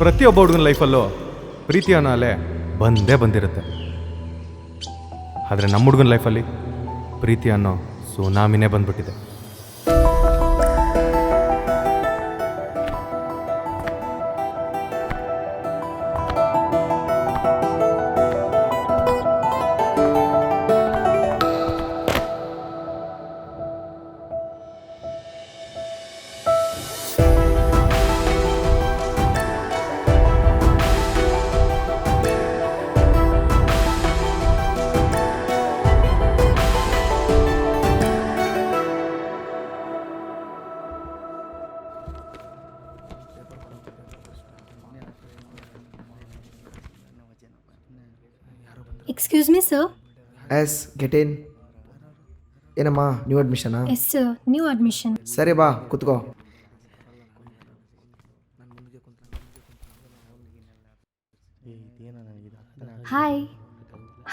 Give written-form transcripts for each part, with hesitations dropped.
ಪ್ರತಿಯೊಬ್ಬ ಹುಡುಗನ ಲೈಫಲ್ಲೂ ಪ್ರೀತಿ ಅನ್ನೋ ಅಲೆ ಬಂದೇ ಬಂದಿರುತ್ತೆ. ಆದರೆ ನಮ್ಮ ಹುಡುಗನ ಲೈಫಲ್ಲಿ ಪ್ರೀತಿ ಅನ್ನೋ ಸುನಾಮಿನೇ ಬಂದ್ಬಿಟ್ಟಿದೆ. Excuse me sir. Yes get in. ಏನಮ್ಮ ನ್ಯೂ ಅಡ್ಮಿಷನಾ? Yes sir, new admission. ಸರಿ ಬಾ ಕುತ್ಕೋ. Hi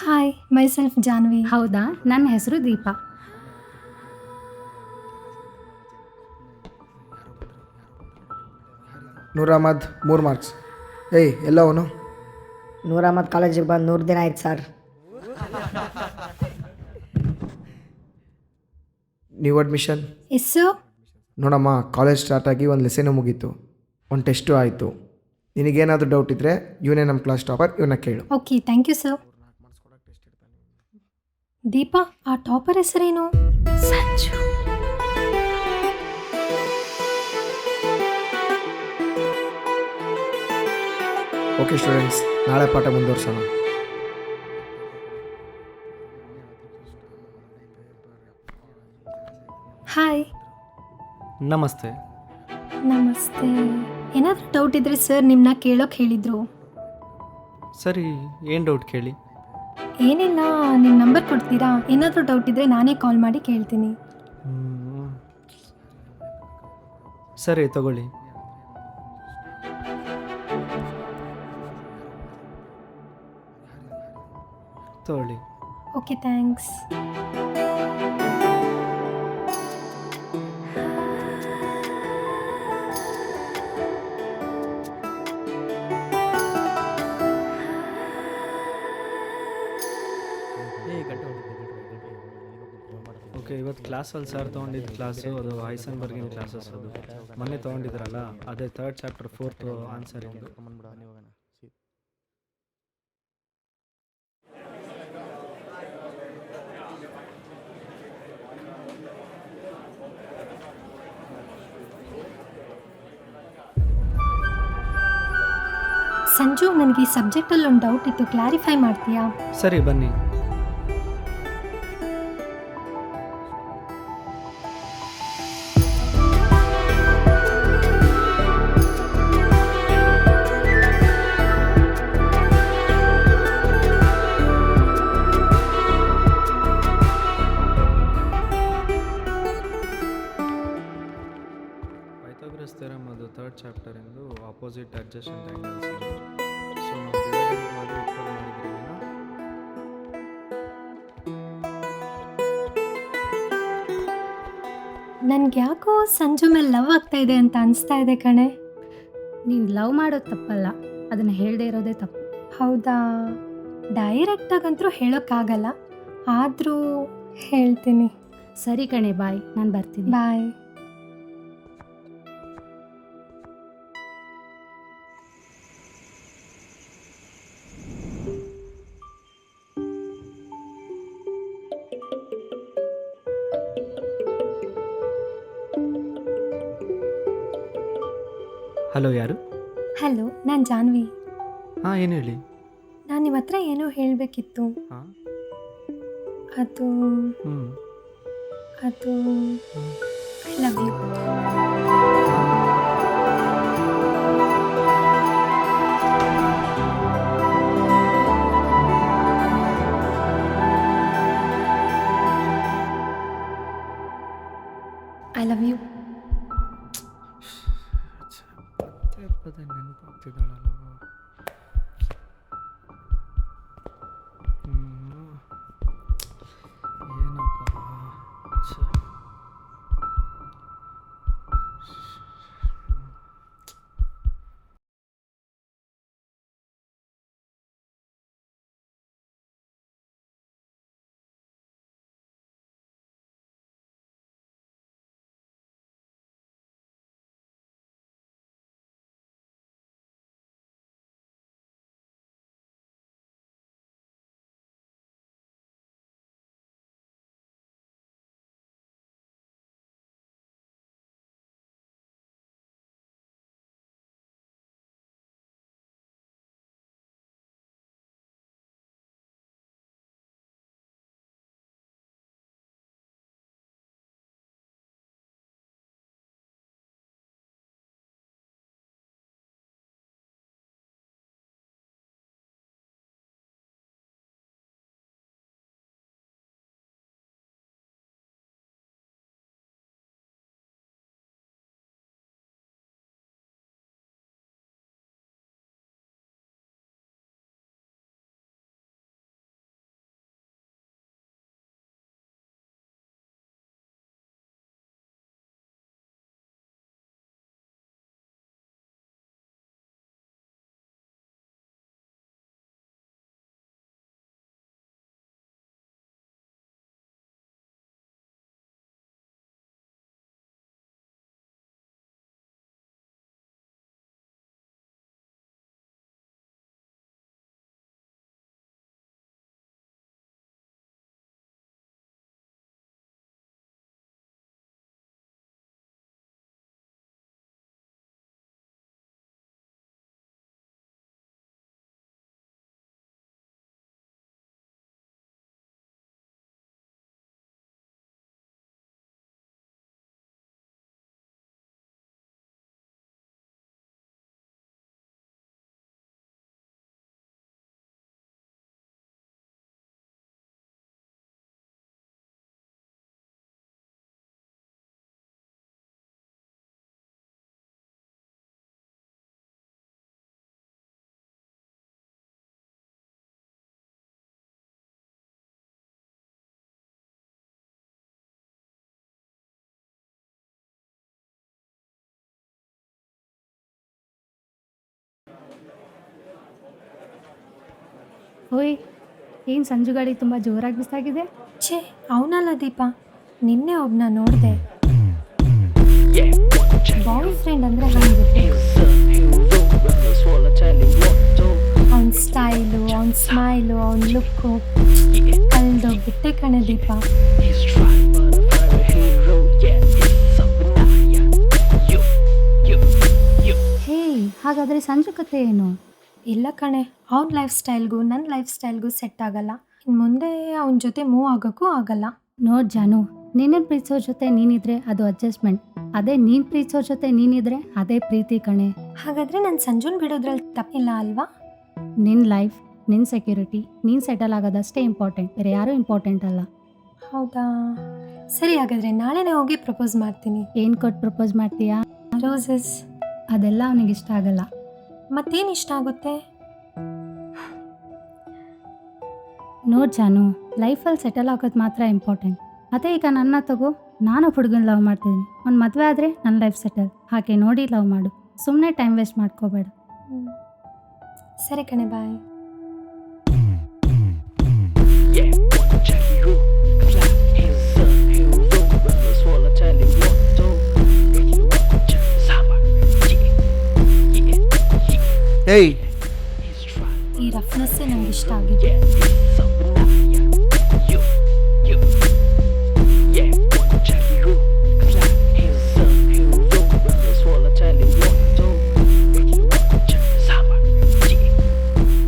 hi, myself Janvi. ಹೌದಾ, ನನ್ನ ಹೆಸರು ದೀಪಾ. ನೂರ್ ಅಹಮದ್ 3 ಮಾರ್ಕ್ಸ್. ಏಯ್ ಎಲ್ಲ ಅವನು? ನೂರ್ ಅಹಮದ್ ಕಾಲೇಜಿಗೆ ಬಂದು 100 ದಿನ ಆಯ್ತು sir. New admission? Yes sir. ನೋಡಮ್ಮ, ಕಾಲೇಜ್ ಸ್ಟಾರ್ಟ್ ಆಗಿ ಒಂದು ಲೆಸನು ಮುಗೀತು, ಒಂದು ಟೆಸ್ಟು ಆಯಿತು. ನಿನಗೇನಾದರೂ ಡೌಟ್ ಇದ್ದರೆ ಇವನೇ ನಮ್ಮ ಕ್ಲಾಸ್ ಟಾಪರ್, ಇವನ್ನ ಕೇಳು. Okay, thank you sir. Deepa, ಆ ಟಾಪರ್ ಹೆಸರೇನು? ಸಂಜು. ಓಕೆ ಸ್ಟೂಡೆಂಟ್ಸ್, ನಾಳೆ ಪಾಠ ಮುಂದುವರ್ಸೋಣ. ಹಾಯ್. ನಮಸ್ತೆ. ನಮಸ್ತೆ. ಏನಾದರೂ ಡೌಟ್ ಇದ್ದರೆ ಸರ್ ನಿಮ್ಮನ್ನ ಕೇಳೋಕೆ ಹೇಳಿದರು. ಸರಿ, ಏನು ಡೌಟ್ ಕೇಳಿ. ಏನಿಲ್ಲ, ನಿಮ್ಮ ನಂಬರ್ ಕೊಡ್ತೀರಾ? ಏನಾದರೂ ಡೌಟ್ ಇದ್ದರೆ ನಾನೇ ಕಾಲ್ ಮಾಡಿ ಕೇಳ್ತೀನಿ. ಸರಿ, ತಗೊಳ್ಳಿ. ತಗೊಳ್ಳಿ. Okay, thanks. ಓಕೆ, ಇವತ್ತು ಕ್ಲಾಸಲ್ಲಿ ಸರ್ ತೊಗೊಂಡಿದ್ದು ಕ್ಲಾಸು ಅದು ಹೈಸನ್ಬರ್ಗಿನ ಕ್ಲಾಸಸ್. ಅದು ಮೊನ್ನೆ ತೊಗೊಂಡಿದ್ರಲ್ಲ, ಅದೇ 3rd chapter 4th answer. Sanju, ನನಗೆ ಈ ಸಬ್ಜೆಕ್ಟಲ್ಲಿ ಒಂದು ಡೌಟ್ ಇತ್ತು, ಕ್ಲಾರಿಫೈ ಮಾಡ್ತೀಯಾ? ಸರಿ, ಬನ್ನಿ. ಪೈಥಾಗರಸ್ ಥಿಯರಮ್ ಅದು 3rd ಚಾಪ್ಟರ್ ಎಂದು ಆಪೋಸಿಟ್ ಅಡ್ಜಸೆಂಟ್ ಆ್ಯಂಗಲ್ಸ್. ಸೊ ನಾವು ಡಿವೈಡ್ ಮಾಡಿ ಈಕ್ವಲ್ ಮಾಡಿದ್ರಿ. ನನಗೆ ಯಾಕೋ ಸಂಜು ಮೇಲೆ ಲವ್ ಆಗ್ತಾ ಇದೆ ಅಂತ ಅನಿಸ್ತಾ ಇದೆ ಕಣೆ. ನೀವು ಲವ್ ಮಾಡೋದು ತಪ್ಪಲ್ಲ, ಅದನ್ನು ಹೇಳದೇ ಇರೋದೇ ತಪ್ಪು. ಹೌದಾ? ಡೈರೆಕ್ಟಾಗಂತೂ ಹೇಳೋಕ್ಕಾಗಲ್ಲ, ಆದರೂ ಹೇಳ್ತೀನಿ. ಸರಿ ಕಣೆ, ಬಾಯ್, ನಾನು ಬರ್ತೀನಿ. ಬಾಯ್. ಹಲೋ, ಯಾರು? ಹಲೋ, ನಾನು ಜಾನ್ವಿ. ಹಾಂ, ಏನು ಹೇಳಿ. ನಾನು ನಿಮ್ಮ ಹತ್ರ ಏನೋ ಹೇಳಬೇಕಿತ್ತು. ಹಾಂ. ಅದು ಹ್ಞೂ ಅದು I love you. I love you. ನೆನಪಾಗ್ತಿದ್ದಾಳಲ್ಲ. ಓಯ್, ಏನು ಸಂಜು ಗಾಡಿ ತುಂಬ ಜೋರಾಗಿ ಬಿಸಾಗಿದೆ. ಛೇ ಅವನಲ್ಲ ದೀಪ, ನಿನ್ನೆ ಒಬ್ಬನ ನೋಡಿದೆ. ಬಾಯ್ ಫ್ರೆಂಡ್ ಅಂದರೆ ಹಂಗಿರ್ಬೇಕು. ಅವನ ಸ್ಟೈಲು, ಅವನ ಸ್ಮೈಲು, ಅವನ ಲುಕ್ಕು ಕಳ್ದೋಗ್ಬಿಟ್ಟೆ ಕಣೆ ದೀಪ. ಹೇ, ಹಾಗಾದರೆ ಸಂಜು ಕತೆ ಏನು? ಇಲ್ಲ ಕಣೆ, ಅವನ ಲೈಫ್ ಸ್ಟೈಲ್ಗೂ ನನ್ನ ಲೈಫ್ ಸ್ಟೈಲ್ಗೂ ಸೆಟ್ ಆಗಲ್ಲ. ಇನ್ನು ಮುಂದೆ ಅವನ ಜೊತೆ ಮೂವ್ ಆಗೋಕ್ಕೂ ಆಗಲ್ಲ. ನೋಡ್ ಜಾನು, ನಿನ್ನನ್ನು ಪ್ರೀತಿಸೋರ್ ಜೊತೆ ನೀನಿದ್ರೆ ಅದು ಅಡ್ಜಸ್ಟ್ಮೆಂಟ್. ಅದೇ ನೀನು ಪ್ರೀತಿಸೋರ್ ಜೊತೆ ನೀನಿದ್ರೆ ಅದೇ ಪ್ರೀತಿ ಕಣೆ. ಹಾಗಾದರೆ ನಾನು ಸಂಜುನ್ ಬಿಡೋದ್ರಲ್ಲಿ ತಪ್ಪಿಲ್ಲ ಅಲ್ವಾ? ನಿನ್ನ ಲೈಫ್, ನಿನ್ನ ಸೆಕ್ಯೂರಿಟಿ, ನೀನು ಸೆಟಲ್ ಆಗೋದಷ್ಟೇ ಇಂಪಾರ್ಟೆಂಟ್, ಬೇರೆ ಯಾರೂ ಇಂಪಾರ್ಟೆಂಟ್ ಅಲ್ಲ. ಹೌದಾ, ಸರಿ ಹಾಗಾದರೆ ನಾಳೆನೇ ಹೋಗಿ ಪ್ರಪೋಸ್ ಮಾಡ್ತೀನಿ. ಏನು ಕೊಟ್ಟು ಪ್ರಪೋಸ್ ಮಾಡ್ತೀಯಾ? ರೋಸಸ್. ಅದೆಲ್ಲ ಅವನಿಗೆ ಇಷ್ಟ ಆಗಲ್ಲ. ಮತ್ತೇನು ಇಷ್ಟ ಆಗುತ್ತೆ? ನೋಡ್ ಜಾನು, ಲೈಫಲ್ಲಿ ಸೆಟಲ್ ಆಗೋದು ಮಾತ್ರ ಇಂಪಾರ್ಟೆಂಟ್. ಅದೇ ಈಗ ನನ್ನ ತಗೋ, ನಾನು ಹುಡುಗನ ಲವ್ ಮಾಡ್ತಿದ್ದೀನಿ. ಒಂದು ಮದುವೆ ಆದರೆ ನನ್ನ ಲೈಫ್ ಸೆಟಲ್. ಹಾಗೆ ನೋಡಿ ಲವ್ ಮಾಡು, ಸುಮ್ಮನೆ ಟೈಮ್ ವೇಸ್ಟ್ ಮಾಡ್ಕೋಬೇಡ. ಸರಿ ಕಣೆ, ಬಾಯ್. ಏಯ್, ಈ ರಫ್ನೆಸ್ಸೇ ನಂಗೆ ಇಷ್ಟ ಆಗಿದೆ.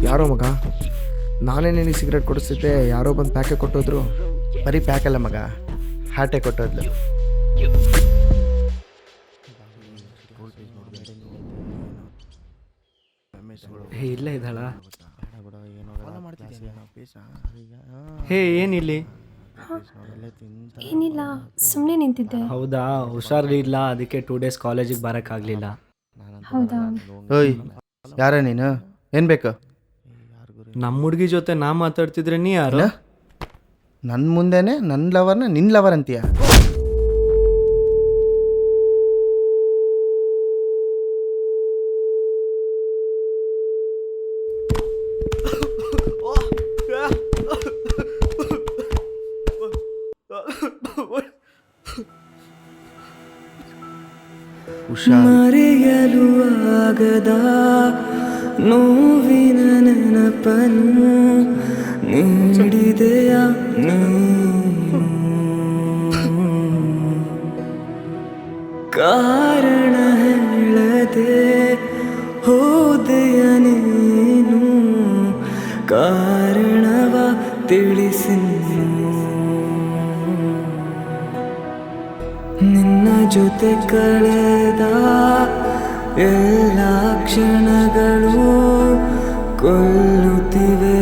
ಯಾರೋ ಮಗ, ನಾನೇ ನಿನಗೆ ಸಿಗರೇಟ್ ಕೊಡಿಸ್ತಿದ್ದೆ, ಯಾರೋ ಬಂದು ಪ್ಯಾಕೆ ಕೊಟ್ಟೋದ್ರು. ಬರೀ ಪ್ಯಾಕಲ್ಲ ಮಗ, ಹಾಟೆ ಕೊಟ್ಟೋದ್ಲು. ಹೇ, ಇಲ್ಲೇ ಇದ್ದಾಳ? ಹೇ, ಏನಿಲ್ಲಿ? ಏನಿಲ್ಲ, ಸುಮ್ಮನೆ ನಿಂತಿದ್ದೆ. ಹೌದಾ, ಹುಷಾರಿಲ್ಲ, ಅದಕ್ಕೆ 2 days ಕಾಲೇಜಿಗೆ ಬರೋಕ್ಕಾಗಲಿಲ್ಲ. ಹೌದಾ? ಓಯ್, ಯಾರ ನೀನು? ಏನು ಬೇಕು? ನಮ್ಮ ಹುಡುಗಿ ಜೊತೆ ನಾ ಮಾತಾಡ್ತಿದ್ರೆ ನೀ ಯಾರು? ನನ್ನ ಮುಂದೆನೆ ನನ್ನ ಲವರ್ನ ನಿನ್ನ ಲವರ್ ಅಂತೀಯ? ಮರೆಯಲು ಆಗದ ನೋವಿನ ನೆನಪನು ನೀಡಿದೆಯ ನೀನು. ಕಾರಣ ಹೇಳದೆ ಹೋದೆಯ ನೀನು, ಕಾರಣವ ತಿಳಿಸಿ ನಿನ್ನ ಜೊತೆ ಕಳೆದ ಎಲ್ಲ ಕ್ಷಣಗಳು ಕೊಲ್ಲುತ್ತಿವೆ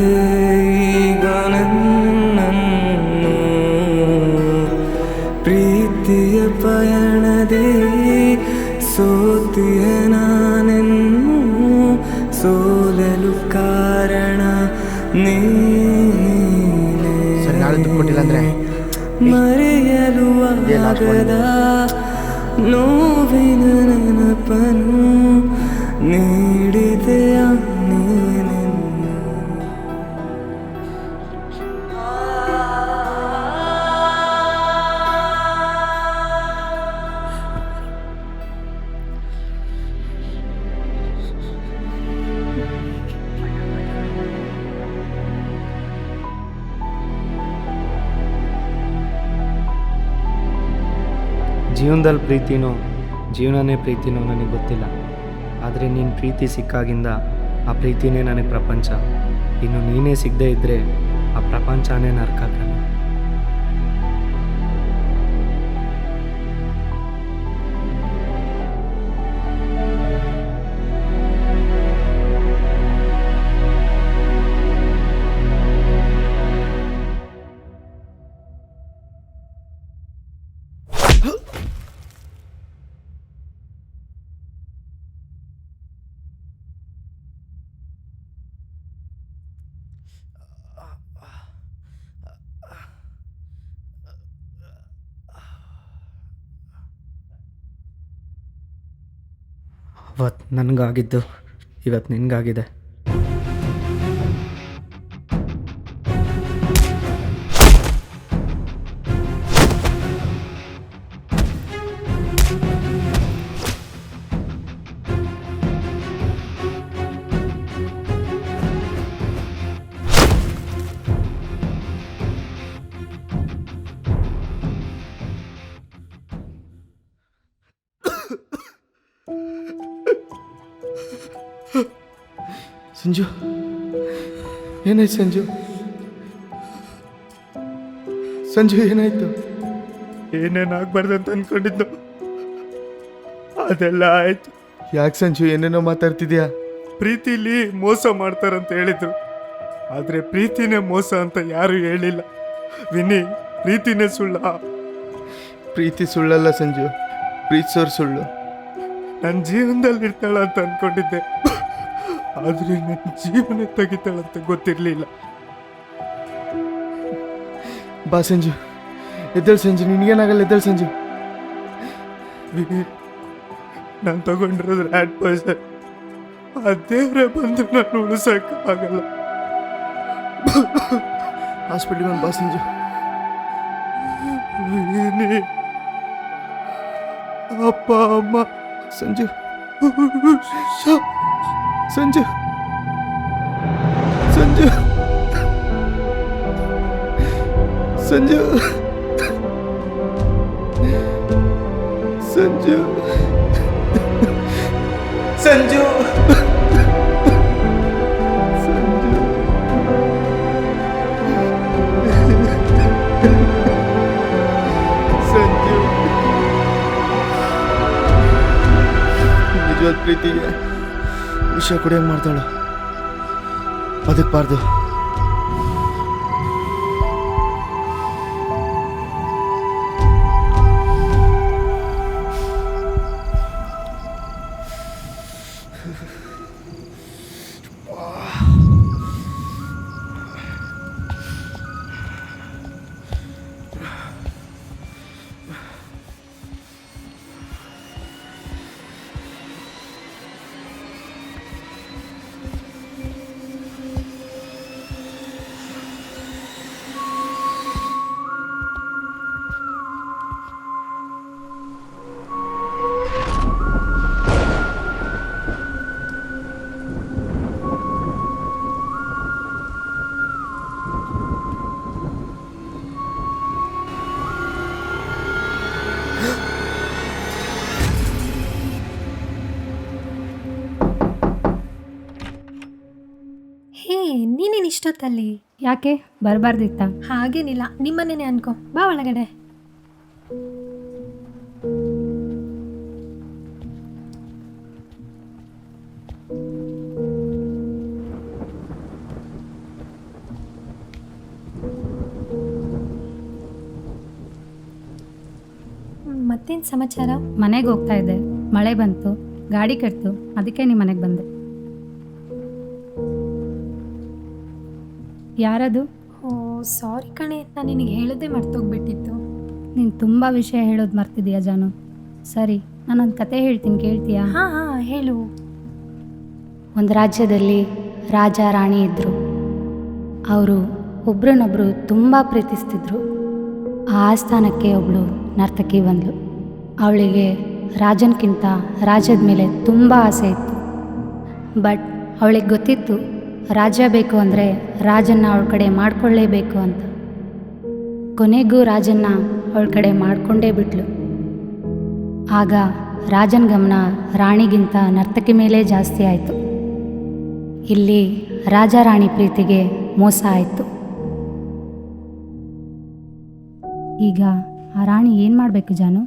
ಈಗ ನನ್ನನ್ನು. ಪ್ರೀತಿಯ ಪಯಣದೇ ಸೋತಿಯ ನಾನೆನ್ನು, ಸೋಲಲು ಕಾರಣ ನೀನೇ. ಸರಿ, ನಾಳೆ ದುಡ್ಡು ಕೊಟ್ಟಿಲ್ಲ ಅಂದರೆ ಮರೆಯಲು ಆಗದ ನೋವಿನ ನೆನಪನು ನೀಡಿದೆಯ ನೀನು. ಜೀವನದಲ್ಲಿ ಪ್ರೀತಿನೋ ಜೀವನನೇ ಪ್ರೀತಿನೋ ನನಗೆ ಗೊತ್ತಿಲ್ಲ, ಆದರೆ ನೀನು ಪ್ರೀತಿ ಸಿಕ್ಕಾಗಿಂದ ಆ ಪ್ರೀತಿನೇ ನನಗೆ ಪ್ರಪಂಚ. ಇನ್ನು ನೀನೇ ಸಿಗದೇ ಇದ್ದರೆ ಆ ಪ್ರಪಂಚನೇ ನರಕ ಕಣೆ. ಅವತ್ತು ನನಗಾಗಿದ್ದು ಇವತ್ತು ನಿನಗಾಗಿದೆ. ಸಂಜು ಏನಾಯ್ತು ಸಂಜು? ಸಂಜು ಏನಾಯ್ತು? ಏನೇನಾಗಬಾರ್ದಂತ ಅನ್ಕೊಂಡಿದ್ದು ಅದೆಲ್ಲ ಆಯ್ತು. ಯಾಕೆ ಸಂಜು ಏನೇನೋ ಮಾತಾಡ್ತಿದ್ಯಾ? ಪ್ರೀತಿಲಿ ಮೋಸ ಮಾಡ್ತಾರಂತ ಹೇಳಿದ್ರು, ಆದರೆ ಪ್ರೀತಿನೇ ಮೋಸ ಅಂತ ಯಾರು ಹೇಳಿಲ್ಲ. ವಿನಿ, ಪ್ರೀತಿನೇ ಸುಳ್ಳ? ಪ್ರೀತಿ ಸುಳ್ಳಲ್ಲ ಸಂಜು, ಪ್ರೀತಿಸೋರು ಸುಳ್ಳು. ನನ್ನ ಜೀವನದಲ್ಲಿ ಇರ್ತಾಳ ಅಂತ ಅನ್ಕೊಂಡಿದ್ದೆ, ಆದರೆ ನನ್ನ ಜೀವನ ತೆಗಿತಾಳಂತ ಗೊತ್ತಿರಲಿಲ್ಲ. ಬಾ ಸಂಜು, ಎದ್ದೇಳು ಸಂಜು, ನಿನಗೇನಾಗಲ್ಲ, ಎದ್ದೇಳು ಸಂಜು. ವಿನಿ, ನಾನು ತಗೊಂಡಿರೋದು ರ್ಯಾಟ್ ಪಾಯ್ಸನ್. ಆ ದೇವ್ರೆ ಬಂದು ನಾನು ಉಳಿಸೋಕ್ಕಾಗಲ್ಲ. ಹಾಸ್ಪಿಟ್ಲಿಗೆ ಒಂದು ಬಾ ಸಂಜು. ವಿನಿ, ಅಪ್ಪ ಅಮ್ಮ, ಸಂಜು ಸಂಜು ಸಂಜು ಸಂಜು ಸಂಜು ಸಂಜು ಸಂಜು ನಿಜವಾದ ಪ್ರೀತಿಗೆ ವಿಷಯ ಕುಡಿಯಂಗೆ ಮಾಡ್ತಾಳು, ಬದುಕಬಾರ್ದು. ಹೇ, ನೀನೇನು ಇಷ್ಟೊತ್ತಲ್ಲಿ? ಯಾಕೆ ಬರಬಾರ್ದಿತ್ತ? ಹಾಗೇನಿಲ್ಲ, ನಿಮ್ಮನೇನೆ ಅನ್ಕೋ, ಬಾ ಒಳಗಡೆ. ಮತ್ತೇನು ಸಮಾಚಾರ? ಮನೆಗೆ ಹೋಗ್ತಾ ಇದ್ದೆ, ಮಳೆ ಬಂತು, ಗಾಡಿ ಕೆಡ್ತು, ಅದಕ್ಕೆ ನಿಮ್ಮ ಮನೆಗೆ ಬಂದೆ. ಯಾರದು? ಓ ಸಾರಿ ಕಣೆ, ನಾನು ನಿನಗೆ ಹೇಳೋದೇ ಮರ್ತೋಗ್ಬಿಟ್ಟಿತ್ತು. ನೀನು ತುಂಬ ವಿಷಯ ಹೇಳೋದು ಮರ್ತಿದೀಯ ಜಾನು. ಸರಿ, ನಾನೊಂದು ಕತೆ ಹೇಳ್ತೀನಿ, ಕೇಳ್ತೀಯಾ? ಹಾಂ ಹಾಂ, ಹೇಳು. ಒಂದು ರಾಜ್ಯದಲ್ಲಿ ರಾಜ ರಾಣಿ ಇದ್ದರು. ಅವರು ಒಬ್ರನ್ನೊಬ್ಬರು ತುಂಬ ಪ್ರೀತಿಸ್ತಿದ್ರು. ಆ ಆಸ್ಥಾನಕ್ಕೆ ಒಬ್ಬಳು ನರ್ತಕಿ ಬಂದಳು. ಅವಳಿಗೆ ರಾಜನ್ಕಿಂತ ರಾಜ್ಯದ ಮೇಲೆ ತುಂಬ ಆಸೆ ಇತ್ತು. ಬಟ್ ಅವಳಿಗೆ ಗೊತ್ತಿತ್ತು, ರಾಜ್ಯ ಬೇಕು ಅಂದರೆ ರಾಜನ್ನ ಅವಳ ಕಡೆ ಮಾಡಿಕೊಳ್ಳೇಬೇಕು ಅಂತ. ಕೊನೆಗೂ ರಾಜನ್ನ ಅವಳ ಕಡೆ ಮಾಡಿಕೊಂಡೇ ಬಿಟ್ಲು. ಆಗ ರಾಜನ ಗಮನ ರಾಣಿಗಿಂತ ನರ್ತಕಿ ಮೇಲೆ ಜಾಸ್ತಿ ಆಯಿತು. ಇಲ್ಲಿ ರಾಜ ರಾಣಿ ಪ್ರೀತಿಗೆ ಮೋಸ ಆಯಿತು. ಈಗ ಆ ರಾಣಿ ಏನು ಮಾಡಬೇಕು ಜಾನು?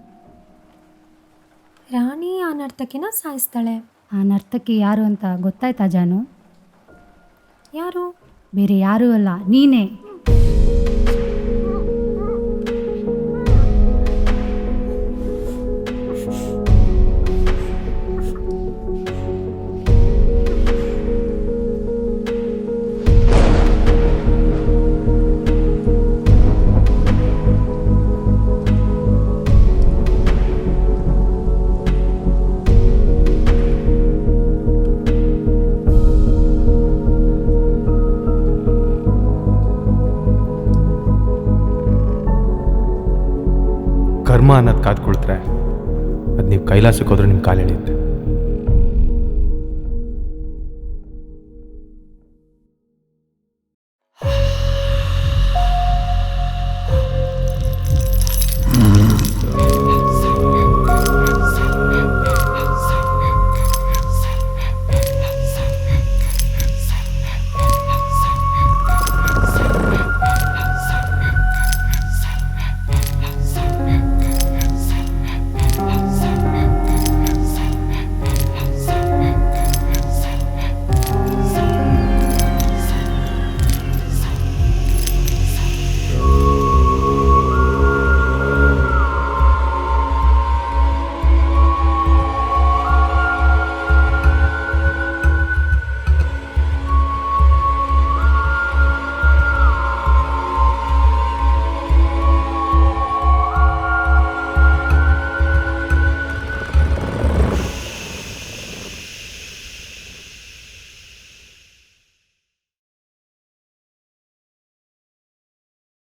ರಾಣಿ ಆ ನರ್ತಕಿನ ಸಾಯಿಸ್ತಾಳೆ. ಆ ನರ್ತಕಿ ಯಾರು ಅಂತ ಗೊತ್ತಾಯ್ತಾ ಜಾನು? ಯಾರು? ಬೇರೆ ಯಾರೂ ಅಲ್ಲ, ನೀನೇ. ಕರ್ಮ ಅನ್ನೋದು ಕಾದ್ಕೊಳ್ತಾರೆ, ಅದು ನೀವು ಕೈಲಾಸಕ್ಕೆ ಹೋದ್ರೆ ನಿಮ್ಮ ಕಾಲು ಎಳೆಯುತ್ತೆ.